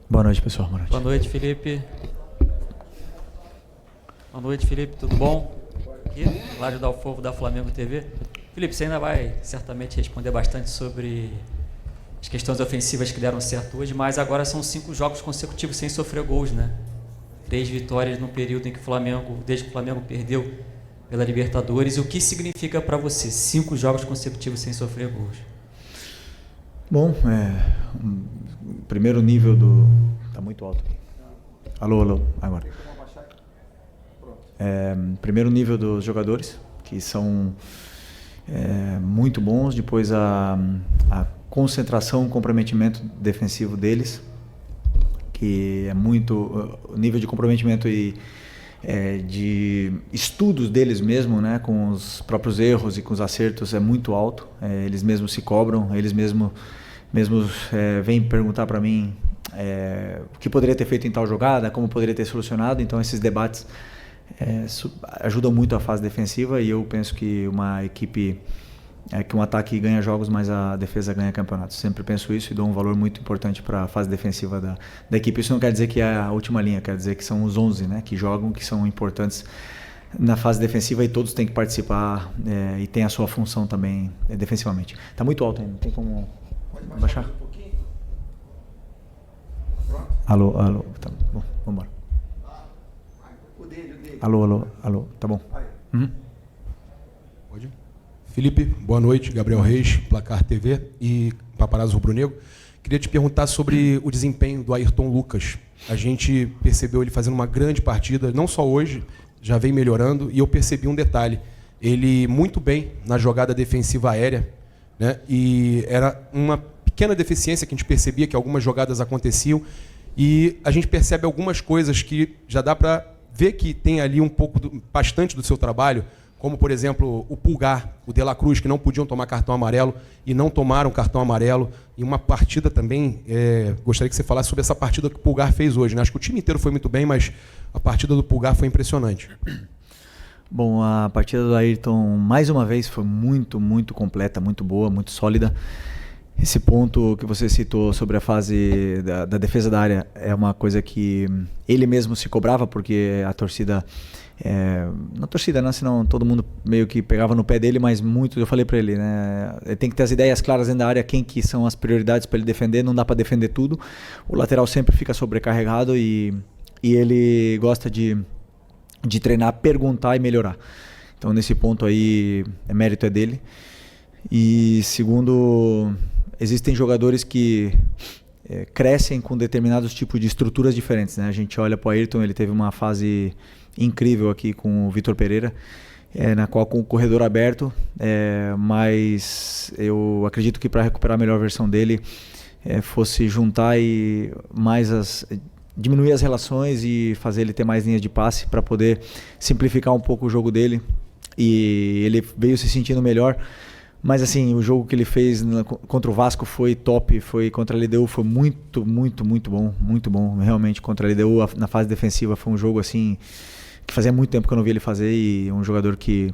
Boa noite, pessoal. Boa noite. Boa noite, Felipe. Boa noite, Felipe. Tudo bom? Aqui, Lário Dalfovo, da Flamengo TV. Felipe, você ainda vai certamente responder bastante sobre as questões ofensivas que deram certo hoje, mas agora são 5 jogos consecutivos sem sofrer gols, né? 3 vitórias no período em que desde que o Flamengo perdeu pela Libertadores. O que significa para você 5 jogos consecutivos sem sofrer gols? Bom, primeiro nível do... Tá muito alto aqui. Alô, agora. Primeiro nível dos jogadores, que são muito bons. Depois a concentração, o comprometimento defensivo deles, que é muito... O nível de comprometimento e de estudos deles mesmo, né, com os próprios erros e com os acertos é muito alto. Eles mesmos se cobram, eles mesmos vêm perguntar para mim o que poderia ter feito em tal jogada, como poderia ter solucionado. Então esses debates ajudam muito a fase defensiva, e eu penso que uma equipe, que um ataque ganha jogos, mas a defesa ganha campeonatos. Sempre penso isso e dou um valor muito importante para a fase defensiva da equipe. Isso não quer dizer que é a última linha, quer dizer que são os 11, né, que jogam, que são importantes na fase defensiva, e todos têm que participar e tem a sua função também defensivamente. Está muito alto ainda, não tem como baixar? Um pouquinho. Alô, tá bom, vamos embora. Alô, tá bom. Uhum. Pode? Felipe, boa noite. Gabriel Reis, Placar TV e Paparazzo Rubro-Negro. Queria te perguntar sobre o desempenho do Ayrton Lucas. A gente percebeu ele fazendo uma grande partida, não só hoje, já vem melhorando, e eu percebi um detalhe. Ele muito bem na jogada defensiva aérea, né? E era uma pequena deficiência que a gente percebia, que algumas jogadas aconteciam, e a gente percebe algumas coisas que já dá para ver que tem ali bastante do seu trabalho, como, por exemplo, o Pulgar, o De La Cruz, que não podiam tomar cartão amarelo e não tomaram cartão amarelo. E uma partida também, gostaria que você falasse sobre essa partida que o Pulgar fez hoje, né? Acho que o time inteiro foi muito bem, mas a partida do Pulgar foi impressionante. Bom, a partida do Ayrton, mais uma vez, foi muito, muito completa, muito boa, muito sólida. Esse ponto que você citou sobre a fase da defesa da área é uma coisa que ele mesmo se cobrava, porque a torcida... na torcida, não, senão todo mundo meio que pegava no pé dele, mas muito, eu falei para ele, né, ele tem que ter as ideias claras dentro da área, quem que são as prioridades para ele defender, não dá para defender tudo. O lateral sempre fica sobrecarregado e ele gosta de treinar, perguntar e melhorar. Então nesse ponto aí, mérito é dele. E segundo, existem jogadores que crescem com determinados tipos de estruturas diferentes, né? A gente olha para o Ayrton, ele teve uma fase incrível aqui com o Vitor Pereira, na qual com o corredor aberto, mas eu acredito que para recuperar a melhor versão dele fosse juntar e diminuir as relações e fazer ele ter mais linhas de passe para poder simplificar um pouco o jogo dele, e ele veio se sentindo melhor. Mas assim, o jogo que ele fez contra o Vasco foi top, foi contra a LDU, foi muito, muito, muito bom, realmente. Contra a LDU, na fase defensiva, foi um jogo assim que fazia muito tempo que eu não vi ele fazer, e um jogador que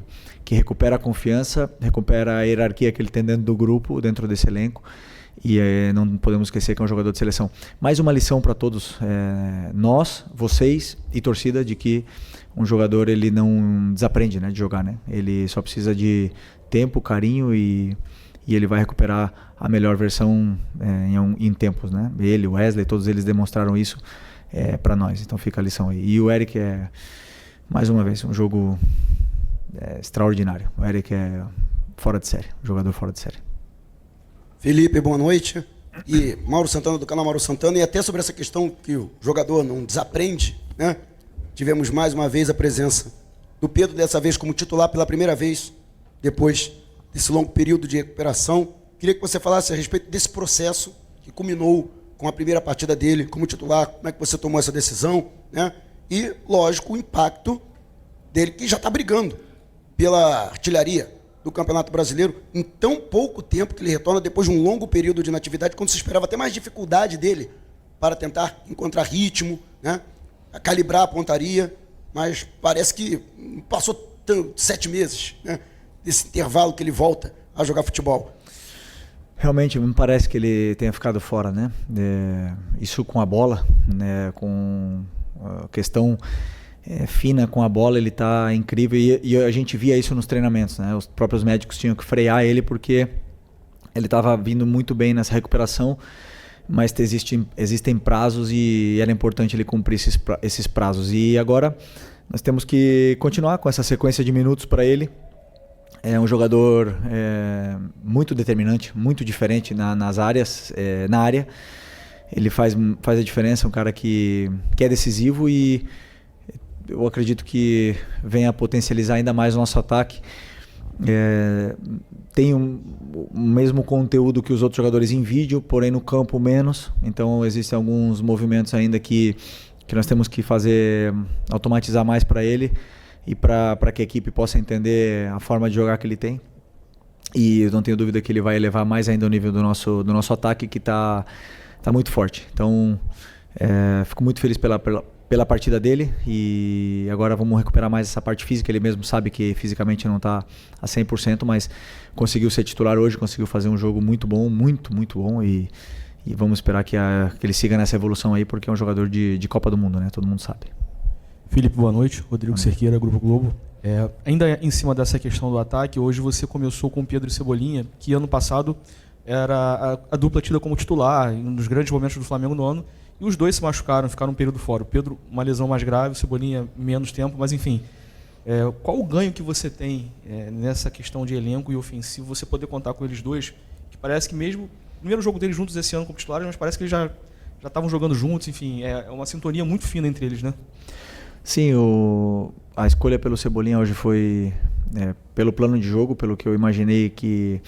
recupera a confiança, recupera a hierarquia que ele tem dentro do grupo, dentro desse elenco, e não podemos esquecer que é um jogador de seleção. Mais uma lição para todos, nós, vocês e torcida, de que um jogador ele não desaprende, né, de jogar, né? Ele só precisa de tempo, carinho, e ele vai recuperar a melhor versão em tempos, né? Ele, o Wesley, todos eles demonstraram isso para nós, então fica a lição aí. E o Eric mais uma vez, um jogo extraordinário. O Eric é fora de série, um jogador fora de série. Felipe, boa noite. E Mauro Santana, do canal Mauro Santana, e até sobre essa questão que o jogador não desaprende, né? Tivemos mais uma vez a presença do Pedro, dessa vez como titular pela primeira vez, depois desse longo período de recuperação. Queria que você falasse a respeito desse processo que culminou com a primeira partida dele como titular, como é que você tomou essa decisão, né? E, lógico, o impacto dele, que já está brigando pela artilharia do Campeonato Brasileiro em tão pouco tempo que ele retorna depois de um longo período de inatividade, quando se esperava até mais dificuldade dele para tentar encontrar ritmo, né? A calibrar a pontaria, mas parece que passou 7 meses, né, desse intervalo que ele volta a jogar futebol. Realmente, me parece que ele tenha ficado fora, né? Isso com a bola, né? Com a questão fina com a bola, ele está incrível e a gente via isso nos treinamentos, né? Os próprios médicos tinham que frear ele porque ele estava vindo muito bem nessa recuperação, mas existem prazos e era importante ele cumprir esses prazos. E agora nós temos que continuar com essa sequência de minutos para ele. É um jogador muito determinante, muito diferente nas áreas, na área. Ele faz a diferença, um cara que é decisivo e eu acredito que venha a potencializar ainda mais o nosso ataque. Tem o mesmo conteúdo que os outros jogadores em vídeo, porém no campo menos. Então existem alguns movimentos ainda que nós temos que automatizar mais para ele e para que a equipe possa entender a forma de jogar que ele tem. E eu não tenho dúvida que ele vai elevar mais ainda o nível do nosso ataque, que está muito forte. Então, fico muito feliz pela partida dele e agora vamos recuperar mais essa parte física. Ele mesmo sabe que fisicamente não está a 100%, mas conseguiu ser titular hoje, conseguiu fazer um jogo muito bom, muito bom e vamos esperar que ele siga nessa evolução aí, porque é um jogador de Copa do Mundo, né? Todo mundo sabe. Felipe, boa noite. Rodrigo Cerqueira, Grupo Globo. Ainda em cima dessa questão do ataque, hoje você começou com Pedro e Cebolinha, que ano passado era a dupla tida como titular, em um dos grandes momentos do Flamengo no ano, e os dois se machucaram, ficaram um período fora. O Pedro, uma lesão mais grave, o Cebolinha, menos tempo, mas enfim. Qual o ganho que você tem nessa questão de elenco e ofensivo, você poder contar com eles dois, que parece que mesmo, o primeiro jogo deles juntos esse ano como titulares, mas parece que eles já estavam jogando juntos, enfim, é uma sintonia muito fina entre eles, né? Sim, a escolha pelo Cebolinha hoje foi pelo plano de jogo, pelo que eu imaginei que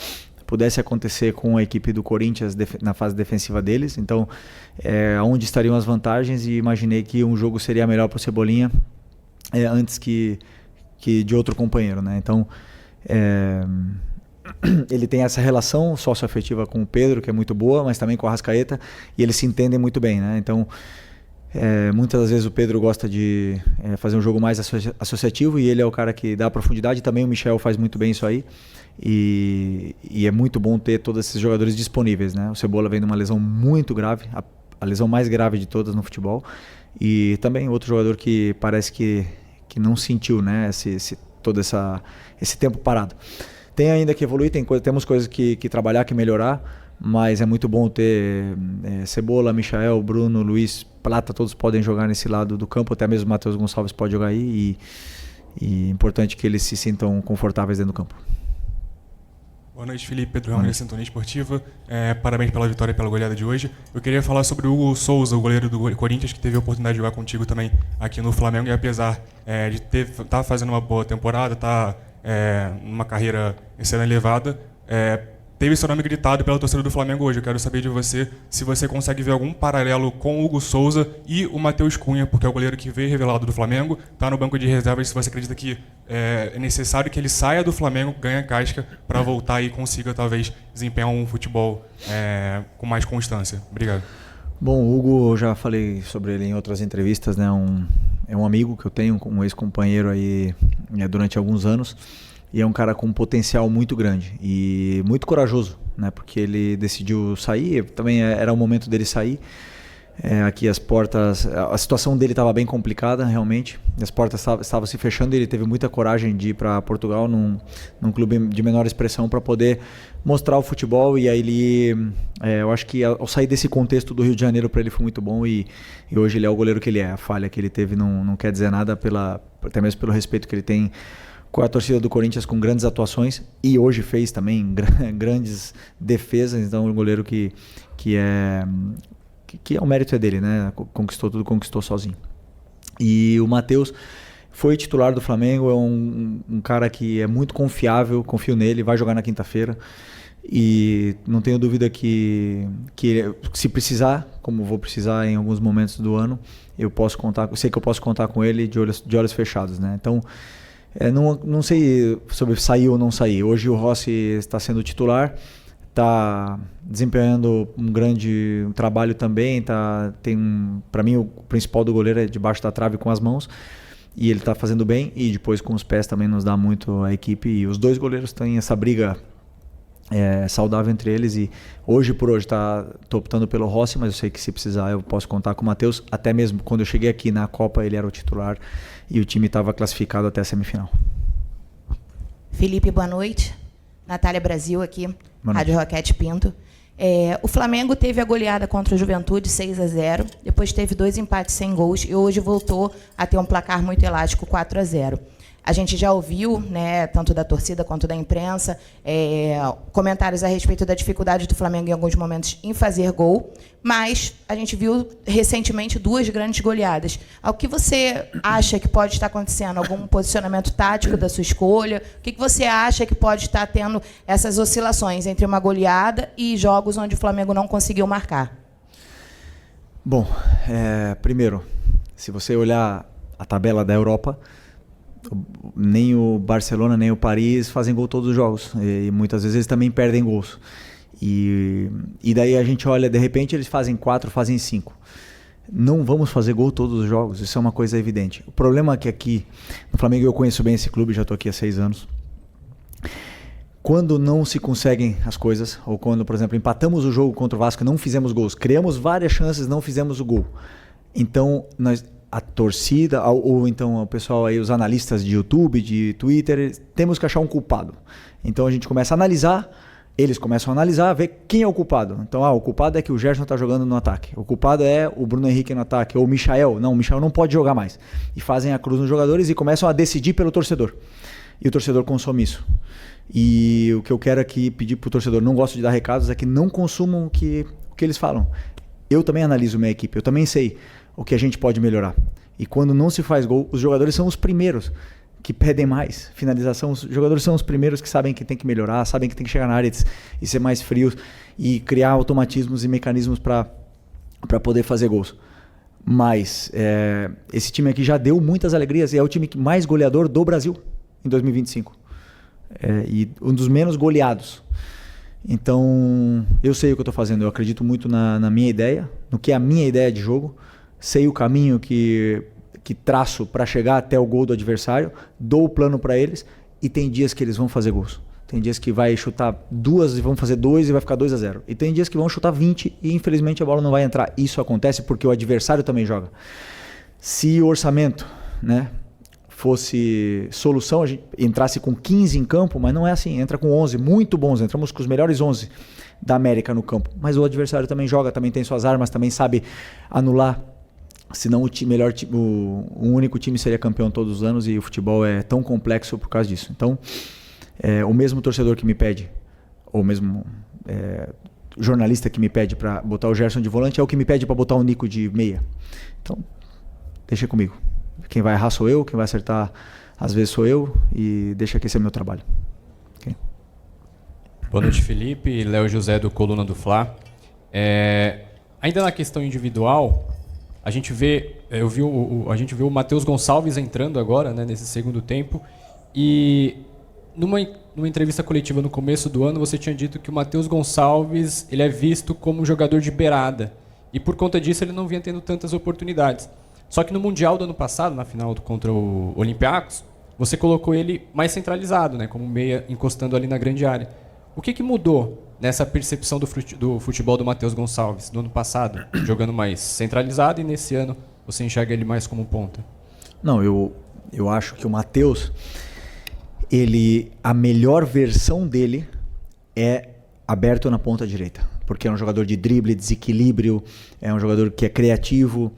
pudesse acontecer com a equipe do Corinthians na fase defensiva deles. Então, onde estariam as vantagens, e imaginei que um jogo seria melhor para o Cebolinha antes que de outro companheiro, né? Então, ele tem essa relação socioafetiva com o Pedro, que é muito boa, mas também com a Arrascaeta, e eles se entendem muito bem, né? Então, muitas das vezes o Pedro gosta de fazer um jogo mais associativo e ele é o cara que dá profundidade. Também o Michel faz muito bem isso aí e é muito bom ter todos esses jogadores disponíveis, né? O Cebola vem de uma lesão muito grave, a lesão mais grave de todas no futebol, e também outro jogador que parece que não sentiu, né, todo esse tempo parado. Tem ainda que evoluir, temos coisas que trabalhar, que melhorar, mas é muito bom ter Cebola, Michael, Bruno, Luiz, Plata, todos podem jogar nesse lado do campo, até mesmo o Matheus Gonçalves pode jogar aí e é importante que eles se sintam confortáveis dentro do campo. Boa noite, Felipe. Pedro Ramos, da Sintonia Esportiva. Parabéns pela vitória e pela goleada de hoje. Eu queria falar sobre o Hugo Souza, o goleiro do Corinthians, que teve a oportunidade de jogar contigo também aqui no Flamengo, e apesar de estar fazendo uma boa temporada, numa carreira sendo elevada, teve seu nome gritado pela torcida do Flamengo hoje. Eu quero saber de você se você consegue ver algum paralelo com o Hugo Souza e o Matheus Cunha, porque é o goleiro que veio revelado do Flamengo, está no banco de reservas. Se você acredita que é necessário que ele saia do Flamengo, ganhe casca, para voltar e consiga talvez desempenhar um futebol com mais constância. Obrigado. Bom, o Hugo, eu já falei sobre ele em outras entrevistas, né? É um amigo que eu tenho, um ex-companheiro aí durante alguns anos. E é um cara com um potencial muito grande e muito corajoso, né? Porque ele decidiu sair, também era o momento dele sair. Aqui as portas, a situação dele estava bem complicada realmente, as portas estavam se fechando e ele teve muita coragem de ir para Portugal, num clube de menor expressão, para poder mostrar o futebol. E aí eu acho que ao sair desse contexto do Rio de Janeiro, para ele foi muito bom e hoje ele é o goleiro que ele é. A falha que ele teve não quer dizer nada, até mesmo pelo respeito que ele tem com a torcida do Corinthians, com grandes atuações, e hoje fez também grandes defesas. Então, um goleiro que o mérito é dele, né? Conquistou tudo, conquistou sozinho. E o Matheus foi titular do Flamengo, é um cara que é muito confiável, confio nele, vai jogar na quinta-feira. E não tenho dúvida que se precisar, como vou precisar em alguns momentos do ano, eu sei que eu posso contar com ele de olhos fechados, né? Então, não sei sobre sair ou não sair. Hoje o Rossi está sendo titular, está desempenhando um grande trabalho também. Para mim, o principal do goleiro é debaixo da trave com as mãos, e ele está fazendo bem, e depois com os pés também nos dá muito a equipe. E os dois goleiros têm essa briga saudável entre eles, e hoje por hoje tô optando pelo Rossi, mas eu sei que se precisar eu posso contar com o Matheus. Até mesmo quando eu cheguei aqui na Copa ele era o titular e o time estava classificado até a semifinal. Felipe, boa noite. Natália Brasil aqui, Rádio Roquete Pinto. O Flamengo teve a goleada contra o Juventude 6-0, depois teve 2 empates sem gols e hoje voltou a ter um placar muito elástico 4-0. A gente já ouviu, né, tanto da torcida quanto da imprensa, comentários a respeito da dificuldade do Flamengo em alguns momentos em fazer gol, mas a gente viu recentemente 2 grandes goleadas. O que você acha que pode estar acontecendo? Algum posicionamento tático da sua escolha? O que você acha que pode estar tendo essas oscilações entre uma goleada e jogos onde o Flamengo não conseguiu marcar? Bom, primeiro, se você olhar a tabela da Europa, nem o Barcelona nem o Paris fazem gol todos os jogos, e muitas vezes eles também perdem gols, e daí a gente olha, de repente eles fazem 4, fazem 5. Não vamos fazer gol todos os jogos, isso é uma coisa evidente. O problema é que aqui no Flamengo, eu conheço bem esse clube, já estou aqui há 6 anos, quando não se conseguem as coisas, ou quando, por exemplo, empatamos o jogo contra o Vasco, não fizemos gols, criamos várias chances, não fizemos o gol, então a torcida, ou então o pessoal aí, os analistas de YouTube, de Twitter, temos que achar um culpado. Então a gente começa a analisar, eles começam a analisar, ver quem é o culpado. Então, o culpado é que o Gerson está jogando no ataque. O culpado é o Bruno Henrique no ataque. Ou o Michael. Não, o Michael não pode jogar mais. E fazem a cruz nos jogadores e começam a decidir pelo torcedor. E o torcedor consome isso. E o que eu quero aqui pedir para o torcedor, não gosto de dar recados, é que não consumam o que eles falam. Eu também analiso minha equipe, eu também sei o que a gente pode melhorar. E quando não se faz gol, os jogadores são os primeiros que pedem mais finalização. Os jogadores são os primeiros que sabem que tem que melhorar, sabem que tem que chegar na área e ser mais frios e criar automatismos e mecanismos para poder fazer gols. Mas esse time aqui já deu muitas alegrias e é o time mais goleador do Brasil em 2025. E um dos menos goleados. Então, eu sei o que eu estou fazendo. Eu acredito muito na minha ideia, no que é a minha ideia de jogo. Sei o caminho que traço para chegar até o gol do adversário, dou o plano para eles, e tem dias que eles vão fazer gols. Tem dias que vai chutar 2 e vão fazer 2 e vai ficar 2-0. E tem dias que vão chutar 20 e infelizmente a bola não vai entrar. Isso acontece porque o adversário também joga. Se o orçamento, né, fosse solução, a gente entrasse com 15 em campo, mas não é assim, entra com 11, muito bons, entramos com os melhores 11 da América no campo. Mas o adversário também joga, também tem suas armas, também sabe anular. Senão o único time seria campeão todos os anos, e o futebol é tão complexo por causa disso. Então, o mesmo torcedor que me pede, ou mesmo jornalista que me pede para botar o Gerson de volante, é o que me pede para botar o Nico de meia. Então, deixa comigo. Quem vai errar sou eu, quem vai acertar às vezes sou eu, e deixa que esse é o meu trabalho. Okay? Boa noite, Felipe. Léo José do Coluna do Fla. Ainda na questão individual, a gente vê o Matheus Gonçalves entrando agora, né, nesse segundo tempo, e numa entrevista coletiva no começo do ano você tinha dito que o Matheus Gonçalves ele é visto como um jogador de beirada, e por conta disso ele não vinha tendo tantas oportunidades. Só que no Mundial do ano passado, na final contra o Olympiacos, você colocou ele mais centralizado, né, como meia, encostando ali na grande área. O que mudou nessa percepção do futebol do Matheus Gonçalves no ano passado, jogando mais centralizado, e nesse ano você enxerga ele mais como ponta? Não, eu acho que o Matheus, a melhor versão dele é aberto na ponta direita, porque é um jogador de drible, desequilíbrio, é um jogador que é criativo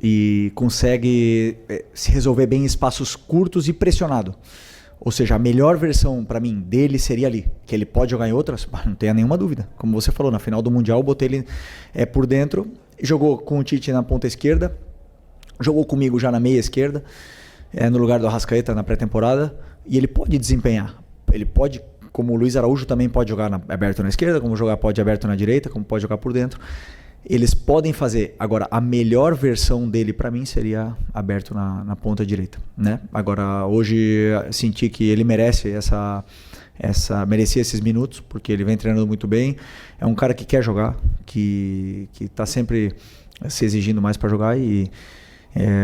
e consegue se resolver bem em espaços curtos e pressionado. Ou seja, a melhor versão para mim dele seria ali. Que ele pode jogar em outras, não tenha nenhuma dúvida. Como você falou, na final do Mundial eu botei ele por dentro, jogou com o Tite na ponta esquerda, jogou comigo já na meia esquerda, no lugar do Arrascaeta na pré-temporada, e ele pode desempenhar. Ele pode, como o Luiz Araújo também pode jogar aberto na esquerda, como pode aberto na direita, como pode jogar por dentro. Eles podem fazer. Agora, a melhor versão dele para mim seria aberto na ponta direita, né? Agora, hoje senti que ele merece merecia esses minutos, porque ele vem treinando muito bem. É um cara que quer jogar, que está sempre se exigindo mais para jogar, e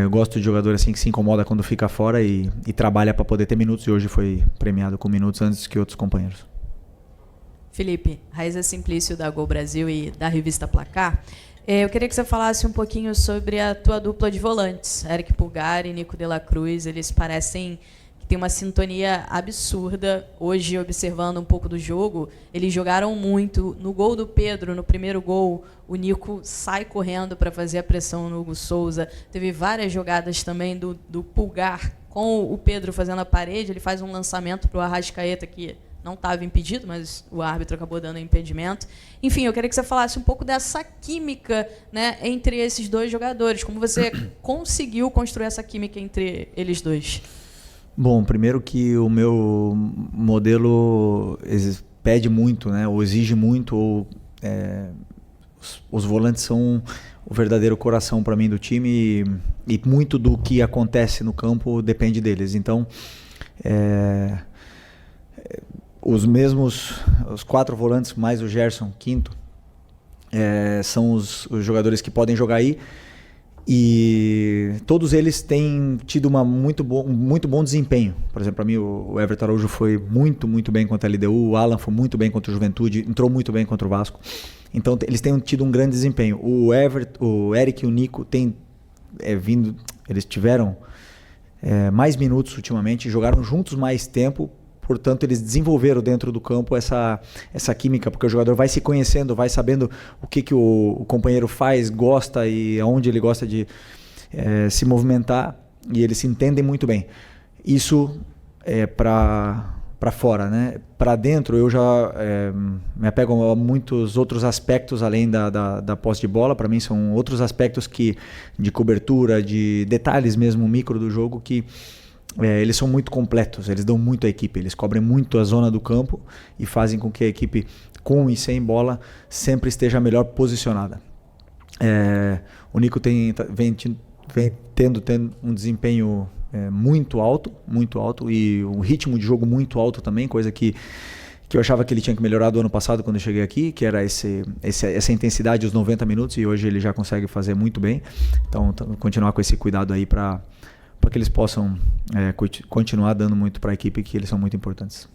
gosto de jogador assim que se incomoda quando fica fora e trabalha para poder ter minutos, e hoje foi premiado com minutos antes que outros companheiros. Felipe, Raíza Simplício da Gol Brasil e da revista Placar. Eu queria que você falasse um pouquinho sobre a tua dupla de volantes, Eric Pulgar e Nico de la Cruz. Eles parecem que têm uma sintonia absurda. Hoje, observando um pouco do jogo, eles jogaram muito. No gol do Pedro, no primeiro gol, o Nico sai correndo para fazer a pressão no Hugo Souza. Teve várias jogadas também do Pulgar com o Pedro fazendo a parede. Ele faz um lançamento para o Arrascaeta que não estava impedido, mas o árbitro acabou dando impedimento. Enfim, eu queria que você falasse um pouco dessa química, né, entre esses dois jogadores. Como você conseguiu construir essa química entre eles dois? Bom, primeiro que o meu modelo pede muito, né, ou exige muito, ou os volantes são o verdadeiro coração para mim do time e muito do que acontece no campo depende deles. Então, os 4 volantes mais o Gerson, quinto, são os jogadores que podem jogar aí, e todos eles têm tido muito bom desempenho. Por exemplo, para mim o Everton Araújo foi muito bem contra a LDU, o Alan foi muito bem contra o Juventude, entrou muito bem contra o Vasco. Então eles têm tido um grande desempenho. O Eric e o Nico têm eles tiveram mais minutos ultimamente, jogaram juntos mais tempo. Portanto, eles desenvolveram dentro do campo essa química, porque o jogador vai se conhecendo, vai sabendo o que o companheiro faz, gosta e aonde ele gosta de se movimentar, e eles se entendem muito bem. Isso é para fora, né? Para dentro, eu já me apego a muitos outros aspectos além da posse de bola. Para mim, são outros aspectos de cobertura, de detalhes mesmo micro do jogo que eles são muito completos, eles dão muito à equipe, eles cobrem muito a zona do campo e fazem com que a equipe, com e sem bola, sempre esteja melhor posicionada. O Nico vem tendo um desempenho muito alto, e um ritmo de jogo muito alto também, coisa que eu achava que ele tinha que melhorar do ano passado quando eu cheguei aqui, que era essa intensidade, os 90 minutos, e hoje ele já consegue fazer muito bem. Então, continuar com esse cuidado aí para que eles possam continuar dando muito para a equipe, que eles são muito importantes.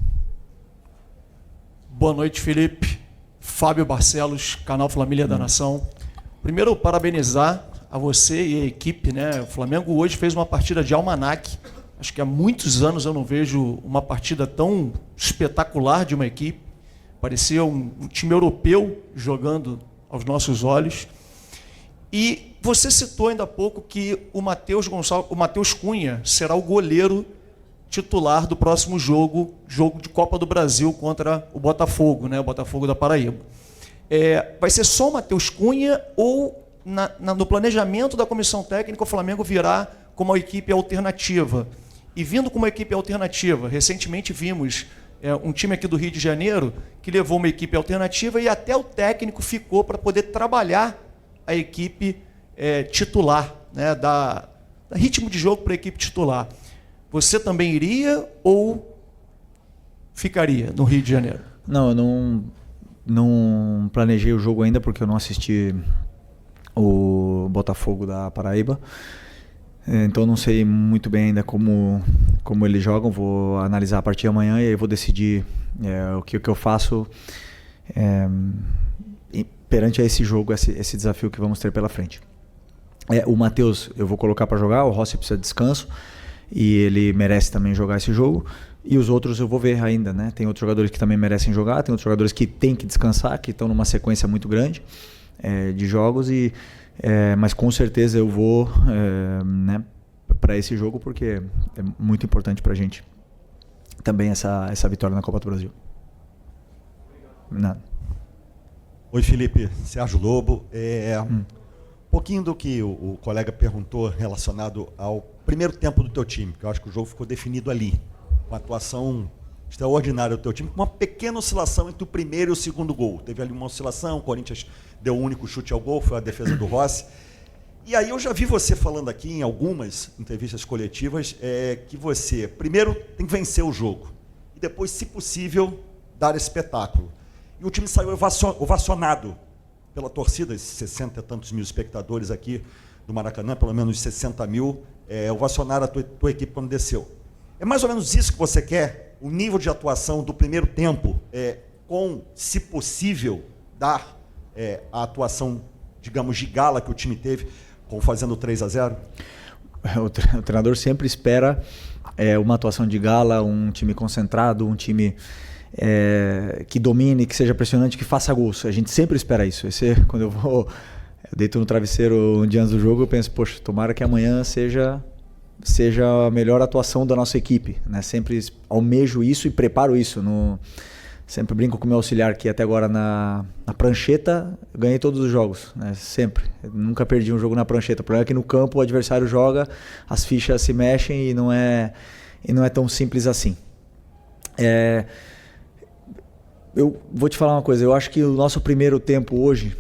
Boa noite, Felipe. Fábio Barcelos, canal Família da Nação. Primeiro, parabenizar a você e a equipe, né? O Flamengo hoje fez uma partida de almanaque. Acho que há muitos anos eu não vejo uma partida tão espetacular de uma equipe. Parecia um time europeu jogando aos nossos olhos. E você citou ainda há pouco que o Matheus Cunha será o goleiro titular do próximo jogo de Copa do Brasil contra o Botafogo, né? O Botafogo da Paraíba. Vai ser só o Matheus Cunha ou no planejamento da comissão técnica o Flamengo virá como uma equipe alternativa? E vindo como uma equipe alternativa, recentemente vimos um time aqui do Rio de Janeiro que levou uma equipe alternativa e até o técnico ficou para poder trabalhar a equipe titular, né, dar ritmo de jogo para a equipe titular. Você também iria ou ficaria no Rio de Janeiro? Não, eu não planejei o jogo ainda, porque eu não assisti o Botafogo da Paraíba. Então não sei muito bem ainda como eles jogam. Vou analisar a partir de amanhã e aí vou decidir o que eu faço perante a esse jogo, esse desafio que vamos ter pela frente. O Matheus eu vou colocar para jogar, o Rossi precisa de descanso e ele merece também jogar esse jogo, e os outros eu vou ver ainda, né? Tem outros jogadores que também merecem jogar, tem outros jogadores que têm que descansar, que estão numa sequência muito grande de jogos, mas com certeza eu vou né, para esse jogo, porque é muito importante para a gente também essa vitória na Copa do Brasil. Nada. Oi, Felipe. Sérgio Lobo. Um pouquinho do que o colega perguntou relacionado ao primeiro tempo do teu time, que eu acho que o jogo ficou definido ali, com a atuação extraordinária do teu time, com uma pequena oscilação entre o primeiro e o segundo gol. Teve ali uma oscilação, o Corinthians deu um único chute ao gol, foi a defesa do Rossi. E aí eu já vi você falando aqui em algumas entrevistas coletivas que você, primeiro, tem que vencer o jogo, e depois, se possível, dar espetáculo. E o time saiu ovacionado pela torcida, esses 60 e tantos mil espectadores aqui do Maracanã, pelo menos 60 mil, ovacionaram a tua equipe quando desceu. É mais ou menos isso que você quer? O nível de atuação do primeiro tempo com, se possível, dar a atuação, digamos, de gala que o time teve, fazendo 3-0? O treinador sempre espera uma atuação de gala, um time concentrado, um time que domine, que seja pressionante, que faça gols. A gente sempre espera isso. Quando eu deito no travesseiro um dia antes do jogo, eu penso, poxa, tomara que amanhã seja a melhor atuação da nossa equipe, né? Sempre almejo isso e preparo isso. Sempre brinco com o meu auxiliar que até agora na prancheta ganhei todos os jogos, né? Sempre. Eu nunca perdi um jogo na prancheta. O problema é que no campo o adversário joga, as fichas se mexem e não é tão simples assim. Eu vou te falar uma coisa, eu acho que o nosso primeiro tempo hoje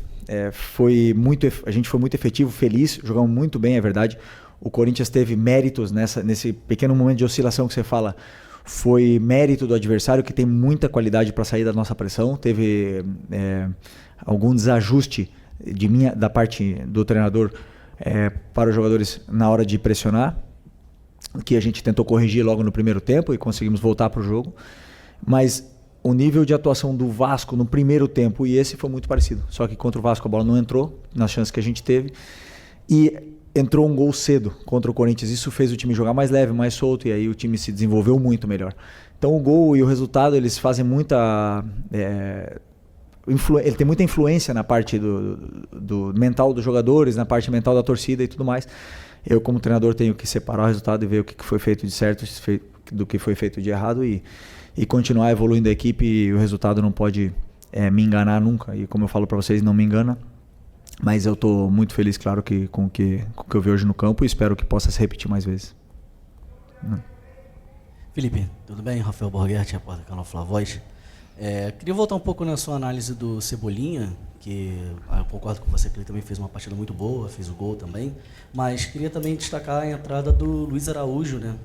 a gente foi muito efetivo, feliz, jogamos muito bem, é verdade. O Corinthians teve méritos nesse pequeno momento de oscilação que você fala. Foi mérito do adversário, que tem muita qualidade para sair da nossa pressão. Teve algum desajuste da parte do treinador para os jogadores na hora de pressionar, que a gente tentou corrigir logo no primeiro tempo e conseguimos voltar para o jogo. Mas o nível de atuação do Vasco no primeiro tempo e esse foi muito parecido. Só que contra o Vasco a bola não entrou, nas chances que a gente teve. E entrou um gol cedo contra o Corinthians. Isso fez o time jogar mais leve, mais solto, e aí o time se desenvolveu muito melhor. Então o gol e o resultado, eles fazem muita... ele tem muita influência na parte do mental dos jogadores, na parte mental da torcida e tudo mais. Eu, como treinador, tenho que separar o resultado e ver o que foi feito de certo do que foi feito de errado e continuar evoluindo a equipe. E o resultado não pode me enganar nunca. E como eu falo para vocês, não me engana. Mas eu estou muito feliz, claro, com o que eu vi hoje no campo e espero que possa se repetir mais vezes. Felipe, tudo bem? Rafael Borghetti, repórter do canal Flavoz. Queria voltar um pouco na sua análise do Cebolinha, que eu concordo com você que ele também fez uma partida muito boa, fez o gol também, mas queria também destacar a entrada do Luiz Araújo, né?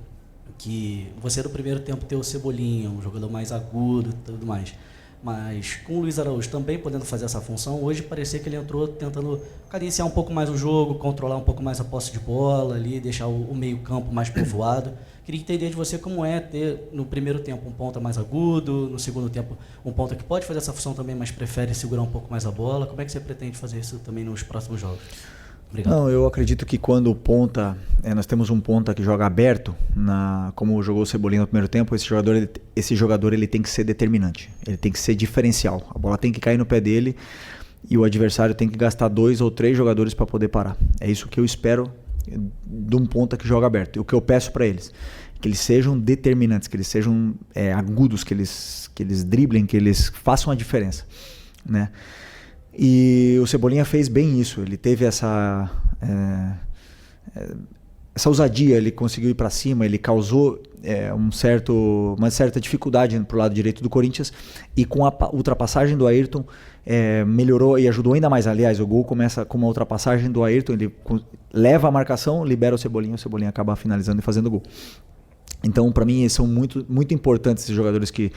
Que você no primeiro tempo ter o Cebolinha, um jogador mais agudo e tudo mais. Mas com o Luiz Araújo também podendo fazer essa função, hoje parecia que ele entrou tentando cadenciar um pouco mais o jogo, controlar um pouco mais a posse de bola ali, deixar o meio-campo mais povoado. Queria entender de você como ter no primeiro tempo um ponta mais agudo, no segundo tempo um ponta que pode fazer essa função também, mas prefere segurar um pouco mais a bola. Como é que você pretende fazer isso também nos próximos jogos? Obrigado. Não, eu acredito que quando o ponta, nós temos um ponta que joga aberto, como jogou o Cebolinha no primeiro tempo, esse jogador ele tem que ser determinante, ele tem que ser diferencial, a bola tem que cair no pé dele e o adversário tem que gastar 2 ou 3 jogadores para poder parar. É isso que eu espero de um ponta que joga aberto, e o que eu peço para eles, que eles sejam determinantes, que eles sejam agudos, que eles driblem, que eles façam a diferença, né? E o Cebolinha fez bem isso, ele teve essa ousadia, ele conseguiu ir para cima, ele causou uma certa dificuldade para o lado direito do Corinthians, e com a ultrapassagem do Ayrton melhorou e ajudou ainda mais. Aliás, o gol começa com uma ultrapassagem do Ayrton, ele leva a marcação, libera o Cebolinha acaba finalizando e fazendo o gol. Então, para mim, são muito, muito importantes esses jogadores que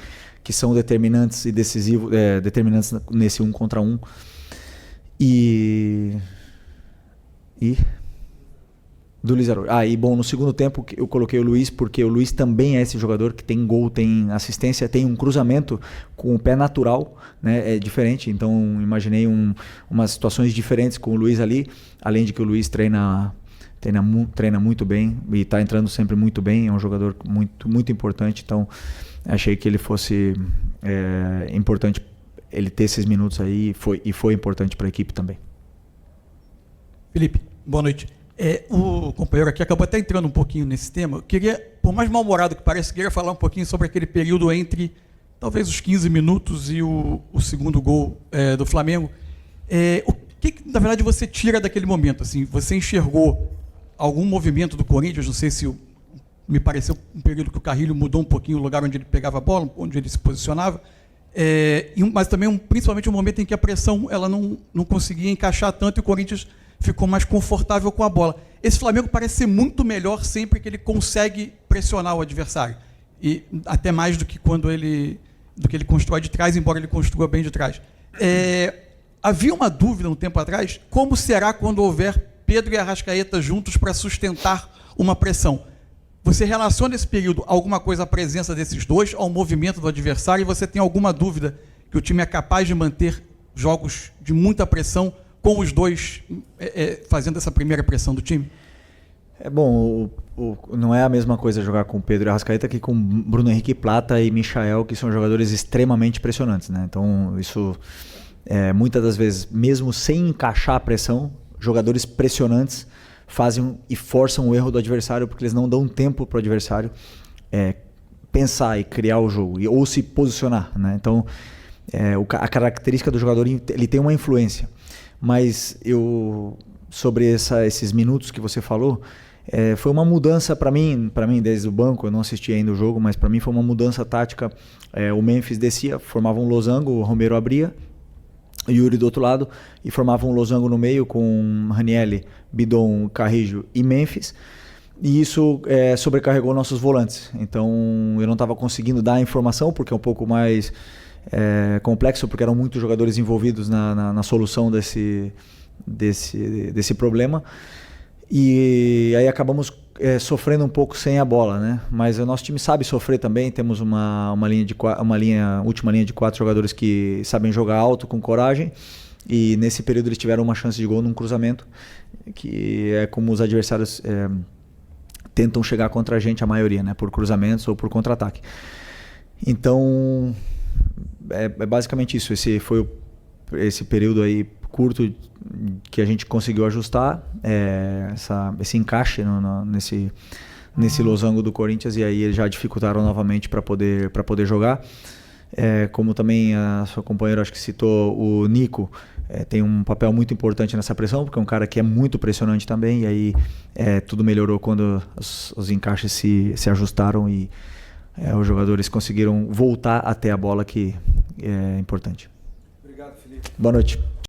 são determinantes e decisivos, determinantes nesse 1 contra 1. E do Luiz Araújo. E bom, no segundo tempo eu coloquei o Luiz, porque o Luiz também é esse jogador que tem gol, tem assistência, tem um cruzamento com o pé natural, né? É diferente, então imaginei umas situações diferentes com o Luiz ali, além de que o Luiz treina muito bem e está entrando sempre muito bem, é um jogador muito, muito importante, então achei que ele fosse importante ele ter esses minutos aí, e foi importante para a equipe também. Felipe, boa noite. O companheiro aqui acabou até entrando um pouquinho nesse tema. Eu queria, por mais mal-humorado que pareça, queria falar um pouquinho sobre aquele período entre talvez os 15 minutos e o segundo gol do Flamengo. O que, na verdade, você tira daquele momento? Assim, você enxergou algum movimento do Corinthians? Não sei se me pareceu um período que o Carrilho mudou um pouquinho o lugar onde ele pegava a bola, onde ele se posicionava, mas também principalmente um momento em que a pressão ela não conseguia encaixar tanto e o Corinthians ficou mais confortável com a bola. Esse Flamengo parece ser muito melhor sempre que ele consegue pressionar o adversário, e até mais do que ele constrói de trás, embora ele construa bem de trás. Havia uma dúvida um tempo atrás, como será quando houver Pedro e Arrascaeta juntos para sustentar uma pressão? Você relaciona esse período alguma coisa à presença desses dois, ao movimento do adversário, e você tem alguma dúvida que o time é capaz de manter jogos de muita pressão com os dois fazendo essa primeira pressão do time? É bom, não é a mesma coisa jogar com Pedro Arrascaeta que com Bruno Henrique Plata e Michael, que são jogadores extremamente pressionantes, né? Então, isso, muitas das vezes, mesmo sem encaixar a pressão, jogadores pressionantes fazem e forçam o erro do adversário, porque eles não dão tempo para o adversário pensar e criar o jogo, ou se posicionar, né? Então, a característica do jogador, ele tem uma influência. Mas sobre esses minutos que você falou, foi uma mudança para mim desde o banco. Eu não assisti ainda o jogo, mas para mim foi uma mudança tática. O Memphis descia, formava um losango, o Romero abria, o Yuri do outro lado, e formava um losango no meio com Ranieri, Bidon, Carrijo e Memphis. E isso sobrecarregou nossos volantes. Então eu não estava conseguindo dar a informação, porque é um pouco mais complexo, porque eram muitos jogadores envolvidos na solução desse problema. E aí acabamos sofrendo um pouco sem a bola, né? Mas o nosso time sabe sofrer também. Temos uma última linha de 4 jogadores que sabem jogar alto, com coragem. E nesse período eles tiveram uma chance de gol num cruzamento, que é como os adversários tentam chegar contra a gente, a maioria, né? Por cruzamentos ou por contra-ataque. Então, basicamente isso. Esse foi esse período aí curto que a gente conseguiu ajustar esse encaixe nesse losango do Corinthians, e aí eles já dificultaram novamente para poder jogar. Como também a sua companheira, acho que citou, o Nico tem um papel muito importante nessa pressão, porque é um cara que é muito pressionante também, e aí tudo melhorou quando os encaixes se ajustaram e os jogadores conseguiram voltar até a bola, que é importante. Obrigado, Felipe. Boa noite.